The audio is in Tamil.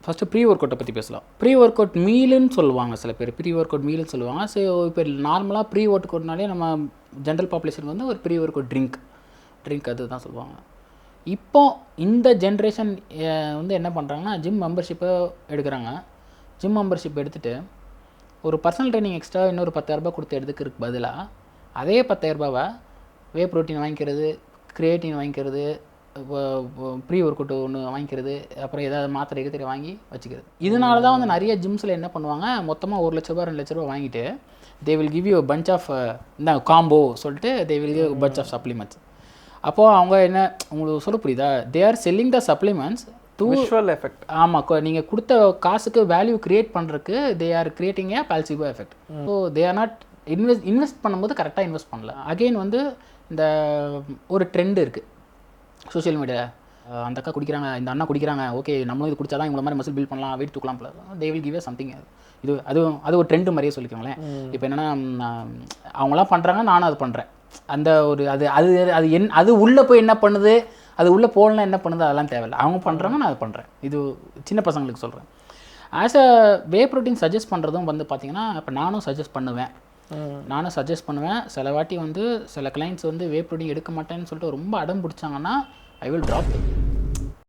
ஃபஸ்ட்டு ப்ரீ ஒர்க் அவுட்டை பற்றி பேசலாம். ப்ரீ ஒர்க் அவுட் மீலுன்னு சொல்லுவாங்க சில பேர். ப்ரீ ஒர்க் அவுட் மீலுன்னு சொல்லுவாங்க. ஸோ இப்போ நார்மலாக ப்ரீ ஒர்க் அவுட்னாலே நம்ம ஜென்ரல் பாப்புலேஷன் வந்து ஒரு ப்ரீ ஒர்க் அவுட் ட்ரிங்க் அது தான் சொல்லுவாங்க. இப்போ இந்த ஜென்ரேஷன் வந்து என்ன பண்ணுறாங்கன்னா, ஜிம் மெம்பர்ஷிப்பை எடுக்கிறாங்க. ஜிம் மெம்பர்ஷிப் எடுத்துகிட்டு ஒரு பர்சனல் ட்ரைனிங் எக்ஸ்ட்ரா இன்னொரு 10,000 கொடுத்து எடுக்கிறதுக்கு பதிலாக அதே 10,000 வே ப்ரோட்டீன் வாங்கிக்கிறது, கிரியேட்டின் வாங்கிக்கிறது, ப்ரீ ஒர்க் அவுட் ஒன்று வாங்கிக்கிறது, அப்புறம் ஏதாவது மாத்திரை கத்திரை வாங்கி வச்சுக்கிறது. இதனால தான் வந்து நிறைய ஜிம்ஸில் என்ன பண்ணுவாங்க, மொத்தமாக 1 லட்ச ரூபா 2 லட்ச ரூபா வாங்கிட்டு they will give you bunch of இந்த காம்போ சொல்லிட்டு they will give bunch of supplements. அப்போது அவங்க என்ன உங்களுக்கு சொல்ல புரியுதா, they are selling the supplements to visual effect. ஆமாம், நீங்கள் கொடுத்த காசுக்கு வேல்யூ கிரியேட் பண்ணுறதுக்கு they are creating a placebo effect. So they are not invest பண்ணும்போது கரெக்டாக இன்வெஸ்ட் பண்ணல. அகெயின் வந்து இந்த ஒரு ட்ரெண்ட் இருக்குது சோஷியல் மீடியாவில், அந்த அக்கா குடிக்கிறாங்க, இந்த அண்ணா குடிக்கிறாங்க, ஓகே நம்மளும் இது குடிச்சா தான் இவங்கள மாதிரி மசில் பில்ட் பண்ணலாம், வெயிட் தூக்கலாம், தே வில் கிவ் சம்திங். அது ஒரு ட்ரெண்டு மாதிரியே சொல்லிக்கோங்களேன். இப்போ என்னென்னா அவங்களாம் பண்ணுறாங்க, நானும் அது பண்ணுறேன். அந்த ஒரு அது உள்ளே போய் என்ன பண்ணுது, அது உள்ளே போகலன்னா என்ன பண்ணுது, அதெல்லாம் தேவையில்லை. அவங்க பண்ணுறாங்க, நான் அதை பண்ணுறேன். இது சின்ன பசங்களுக்கு சொல்கிறேன். As a whey protein suggest பண்ணுறதும் வந்து பார்த்திங்கன்னா, இப்போ நானும் சஜஸ்ட் பண்ணுவேன். சில வாட்டி வந்து சில கிளைண்ட்ஸ் வந்து வே ப்ரோட்டீன் எடுக்க மாட்டேன்னு சொல்லிட்டு ரொம்ப அடம் பிடிச்சாங்கன்னா ஐ வில் ட்ராப்.